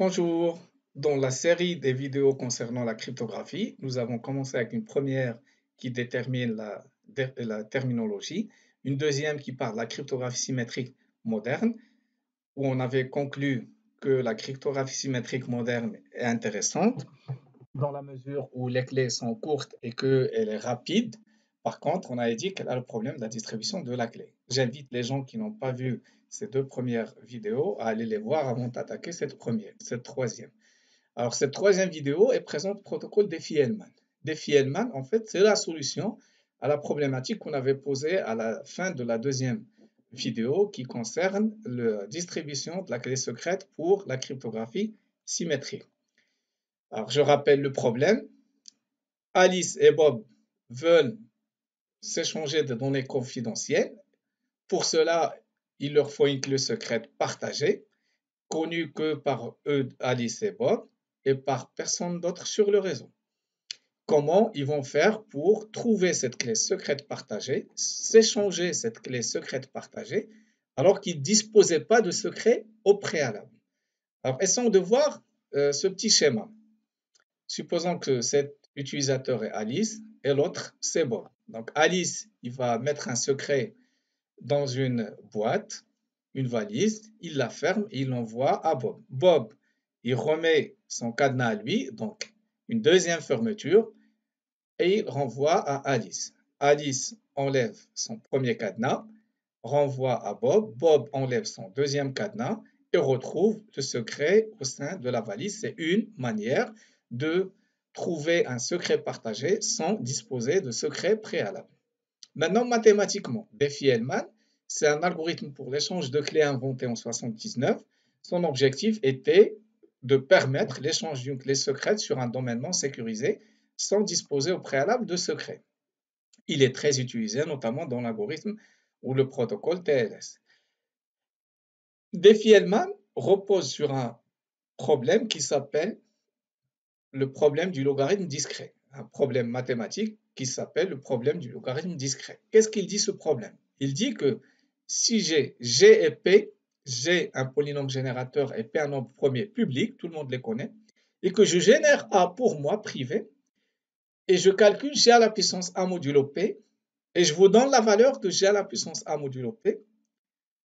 Bonjour. Dans la série des vidéos concernant la cryptographie, nous avons commencé avec une première qui détermine la terminologie, une deuxième qui parle de la cryptographie symétrique moderne, où on avait conclu que la cryptographie symétrique moderne est intéressante dans la mesure où les clés sont courtes et qu'elle est rapide. Par contre, on avait dit qu'elle a le problème de la distribution de la clé. J'invite les gens qui n'ont pas vu ces deux premières vidéos à aller les voir avant d'attaquer cette troisième. Alors, cette troisième vidéo est présente au protocole Diffie-Hellman. Diffie-Hellman, en fait, c'est la solution à la problématique qu'on avait posée à la fin de la deuxième vidéo qui concerne la distribution de la clé secrète pour la cryptographie symétrique. Alors, je rappelle le problème. Alice et Bob veulent s'échanger des données confidentielles. Pour cela, il leur faut une clé secrète partagée, connue que par eux, Alice et Bob, et par personne d'autre sur le réseau. Comment ils vont faire pour trouver cette clé secrète partagée, s'échanger cette clé secrète partagée, alors qu'ils ne disposaient pas de secret au préalable? Alors, essayons de voir ce petit schéma. Supposons que cet utilisateur est Alice et l'autre c'est Bob. Donc Alice, il va mettre un secret dans une boîte, une valise, il la ferme et il l'envoie à Bob. Bob, il remet son cadenas à lui, donc une deuxième fermeture, et il renvoie à Alice. Alice enlève son premier cadenas, renvoie à Bob. Bob enlève son deuxième cadenas et retrouve le secret au sein de la valise. C'est une manière de trouver un secret partagé sans disposer de secret préalable. Maintenant, mathématiquement, Diffie-Hellman, c'est un algorithme pour l'échange de clés inventé en 1979. Son objectif était de permettre l'échange d'une clé secrète sur un domaine non sécurisé sans disposer au préalable de secret. Il est très utilisé, notamment dans l'algorithme ou le protocole TLS. Diffie-Hellman repose sur un problème qui s'appelle le problème du logarithme discret, un problème mathématique qui s'appelle le problème du logarithme discret. Qu'est-ce qu'il dit ce problème? Il dit que si j'ai G et P, G un polynôme générateur et P un nombre premier public, tout le monde les connaît, et que je génère A pour moi privé, et je calcule G à la puissance A modulo P, et je vous donne la valeur de G à la puissance A modulo P.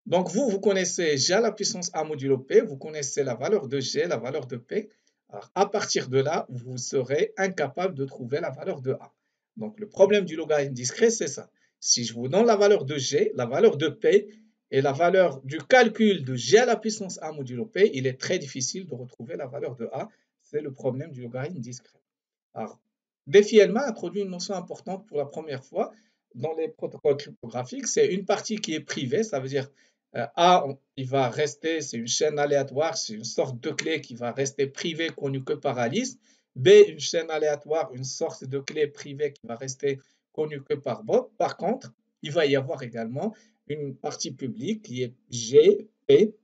Donc vous connaissez G à la puissance A modulo P, vous connaissez la valeur de G, la valeur de P. Alors, à partir de là, vous serez incapable de trouver la valeur de A. Donc, le problème du logarithme discret, c'est ça. Si je vous donne la valeur de G, la valeur de P et la valeur du calcul de G à la puissance A modulo P, il est très difficile de retrouver la valeur de A. C'est le problème du logarithme discret. Alors, Diffie-Hellman introduit une notion importante pour la première fois dans les protocoles cryptographiques. C'est une partie qui est privée, ça veut dire A, il va rester, c'est une chaîne aléatoire, c'est une sorte de clé qui va rester privée, connue que par Alice. B, une chaîne aléatoire, une sorte de clé privée qui va rester connue que par Bob. Par contre, il va y avoir également une partie publique qui est G, P,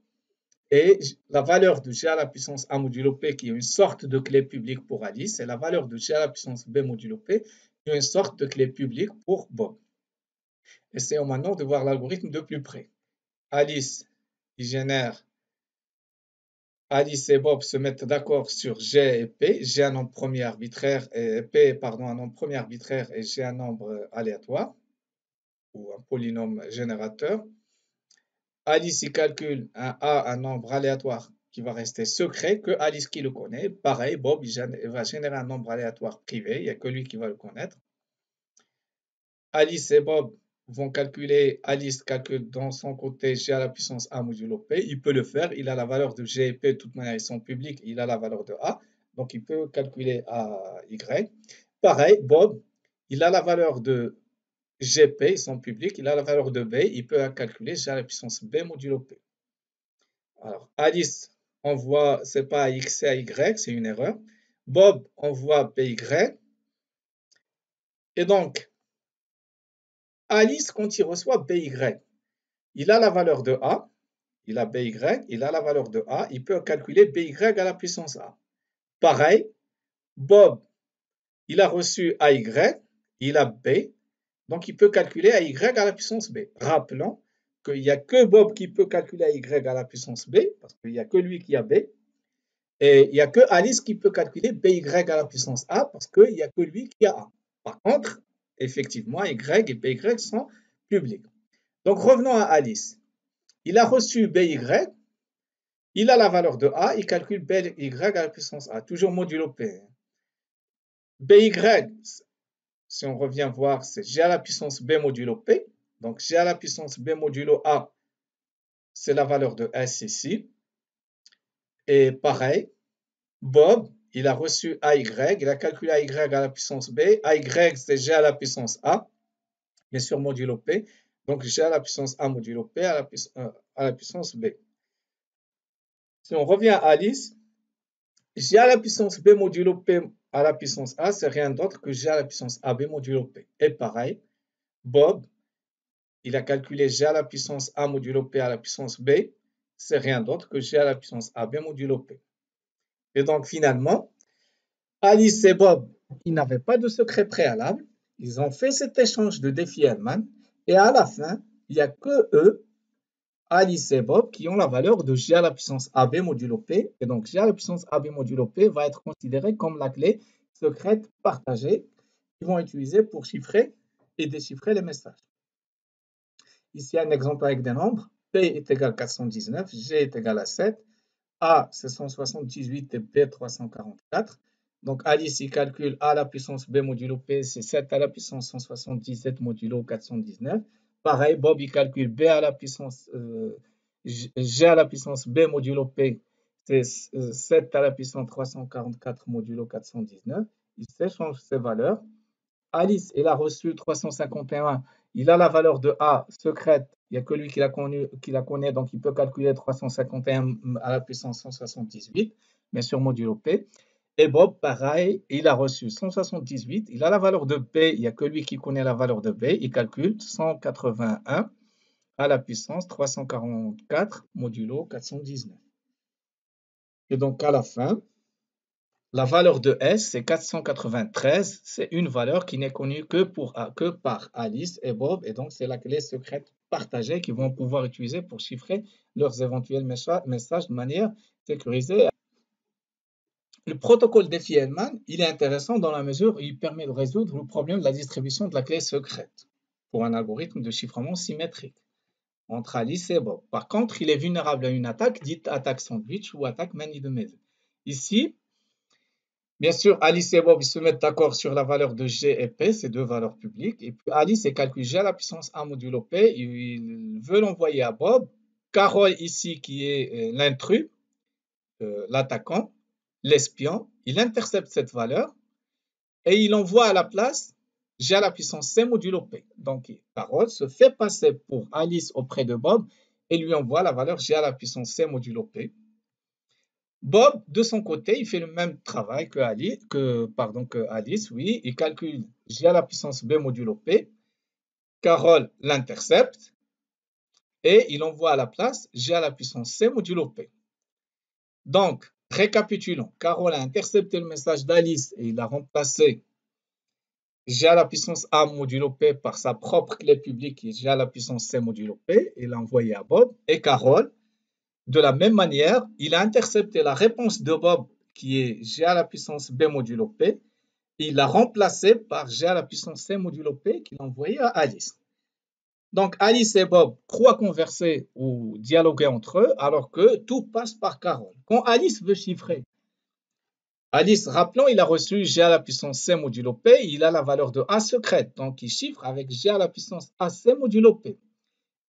et la valeur de G à la puissance A modulo P, qui est une sorte de clé publique pour Alice, et la valeur de G à la puissance B modulo P, qui est une sorte de clé publique pour Bob. Essayons maintenant de voir l'algorithme de plus près. Alice, il génère, Alice et Bob se mettent d'accord sur G et P. G un nombre premier arbitraire et P, pardon, un nombre premier arbitraire et G un nombre aléatoire ou un polynôme générateur. Alice il calcule un A, un nombre aléatoire qui va rester secret, que Alice qui le connaît. Pareil, Bob il va générer un nombre aléatoire privé, il n'y a que lui qui va le connaître. Alice et Bob vont calculer, Alice calcule dans son côté G à la puissance A modulo P, il peut le faire, il a la valeur de G et P, de toute manière ils sont publics, il a la valeur de A, donc il peut calculer A, Y. Pareil, Bob, il a la valeur de GP, ils sont publics, il a la valeur de B, il peut calculer G à la puissance B modulo P. Alors, Alice envoie, c'est pas X, c'est Y, c'est une erreur. Bob envoie BY. Et donc, Alice, quand il reçoit BY, il a la valeur de A, il a BY, il a la valeur de A, il peut calculer BY à la puissance A. Pareil, Bob, il a reçu AY, il a B, donc il peut calculer AY à la puissance B. Rappelons qu'il n'y a que Bob qui peut calculer AY à la puissance B, parce qu'il n'y a que lui qui a B. Et il n'y a que Alice qui peut calculer BY à la puissance A parce qu'il n'y a que lui qui a A. Par contre, effectivement, Y et BY sont publics. Donc revenons à Alice. Il a reçu BY, il a la valeur de A, il calcule BY à la puissance A, toujours modulo P. BY, si on revient voir, c'est G à la puissance B modulo P. Donc G à la puissance B modulo A, c'est la valeur de S ici. Et pareil, Bob, il a reçu AY, il a calculé AY à la puissance B. AY, c'est G à la puissance A, bien sûr modulo P. Donc G à la puissance A modulo P à la puissance B. Si on revient à Alice, G à la puissance B modulo P à la puissance A, c'est rien d'autre que G à la puissance AB modulo P. Et pareil, Bob, il a calculé G à la puissance A modulo P à la puissance B, c'est rien d'autre que G à la puissance AB modulo P. Et donc finalement, Alice et Bob, ils n'avaient pas de secret préalable, ils ont fait cet échange de défis Hellman, et à la fin, il n'y a que eux, Alice et Bob, qui ont la valeur de G à la puissance AB modulo P, et donc G à la puissance AB modulo P va être considéré comme la clé secrète partagée qu'ils vont utiliser pour chiffrer et déchiffrer les messages. Ici, un exemple avec des nombres. P est égal à 419, G est égal à 7, A c'est 178 et B 344. Donc Alice, il calcule A à la puissance B modulo P, c'est 7 à la puissance 177 modulo 419. Pareil, Bob, il calcule B à la puissance G à la puissance B modulo P, c'est 7 à la puissance 344 modulo 419. Il s'échange ces valeurs. Alice, il a reçu 351. Il a la valeur de A secrète. Il n'y a que lui qui la connaît, donc il peut calculer 351 à la puissance 178, bien sûr modulo P. Et Bob, pareil, il a reçu 178. Il a la valeur de B. Il n'y a que lui qui connaît la valeur de B. Il calcule 181 à la puissance 344 modulo 419. Et donc à la fin, la valeur de S, c'est 493. C'est une valeur qui n'est connue que par Alice et Bob. Et donc, c'est la clé secrète partagée qu'ils vont pouvoir utiliser pour chiffrer leurs éventuels messages de manière sécurisée. Le protocole Diffie-Hellman, il est intéressant dans la mesure où il permet de résoudre le problème de la distribution de la clé secrète pour un algorithme de chiffrement symétrique entre Alice et Bob. Par contre, il est vulnérable à une attaque dite attaque sandwich ou attaque manie de maison. Ici, bien sûr, Alice et Bob ils se mettent d'accord sur la valeur de G et P, ces deux valeurs publiques. Et puis Alice calcule G à la puissance A modulo P. Il veut l'envoyer à Bob. Carole ici, qui est l'intrus, l'attaquant, l'espion, il intercepte cette valeur et il envoie à la place G à la puissance C modulo P. Donc Carole se fait passer pour Alice auprès de Bob et lui envoie la valeur G à la puissance C modulo P. Bob, de son côté, il fait le même travail que Alice, oui, il calcule G à la puissance B modulo P, Carole l'intercepte et il envoie à la place G à la puissance C modulo P. Donc, récapitulons, Carole a intercepté le message d'Alice et il a remplacé G à la puissance A modulo P par sa propre clé publique qui est G à la puissance C modulo P et l'a envoyé à Bob. Et Carole, de la même manière, il a intercepté la réponse de Bob qui est G à la puissance B modulo P. Il l'a remplacé par G à la puissance C modulo P qu'il a envoyé à Alice. Donc Alice et Bob croient converser ou dialoguer entre eux alors que tout passe par Carole. Quand Alice veut chiffrer, Alice, rappelons, il a reçu G à la puissance C modulo P, il a la valeur de A secrète, donc il chiffre avec G à la puissance AC modulo P.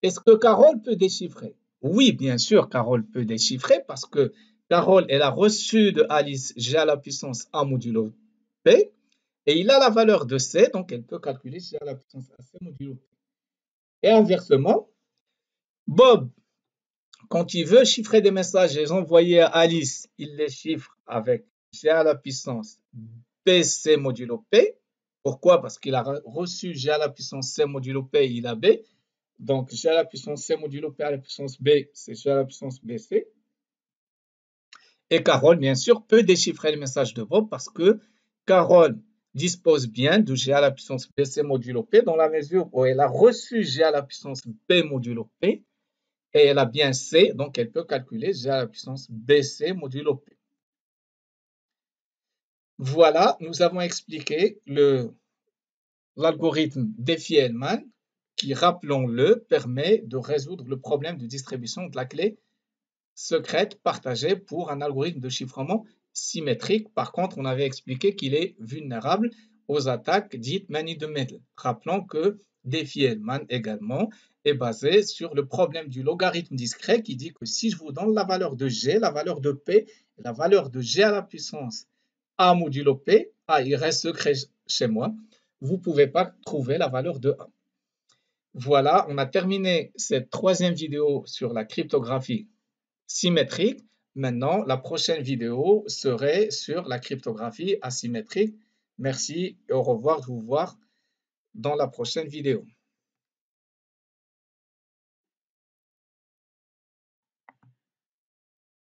Est-ce que Carole peut déchiffrer? Oui, bien sûr, Carole peut déchiffrer parce que Carole, elle a reçu de Alice G à la puissance A modulo P et il a la valeur de C, donc elle peut calculer G à la puissance AC modulo P. Et inversement, Bob, quand il veut chiffrer des messages et les envoyer à Alice, il les chiffre avec G à la puissance BC modulo P. Pourquoi? Parce qu'il a reçu G à la puissance C modulo P, il a B. Donc, G à la puissance C modulo P à la puissance B, c'est G à la puissance BC. Et Carole, bien sûr, peut déchiffrer le message de Bob parce que Carole dispose bien de G à la puissance BC modulo P dans la mesure où elle a reçu G à la puissance B modulo P et elle a bien C, donc elle peut calculer G à la puissance BC modulo P. Voilà, nous avons expliqué l'algorithme Diffie-Hellman qui, rappelons-le, permet de résoudre le problème de distribution de la clé secrète partagée pour un algorithme de chiffrement symétrique. Par contre, on avait expliqué qu'il est vulnérable aux attaques dites man-in-the-middle. Rappelons que Diffie-Hellman également est basé sur le problème du logarithme discret qui dit que si je vous donne la valeur de g, la valeur de p, la valeur de g à la puissance a modulo p, il reste secret chez moi, vous ne pouvez pas trouver la valeur de a. Voilà, on a terminé cette troisième vidéo sur la cryptographie symétrique. Maintenant, la prochaine vidéo serait sur la cryptographie asymétrique. Merci et au revoir de vous voir dans la prochaine vidéo.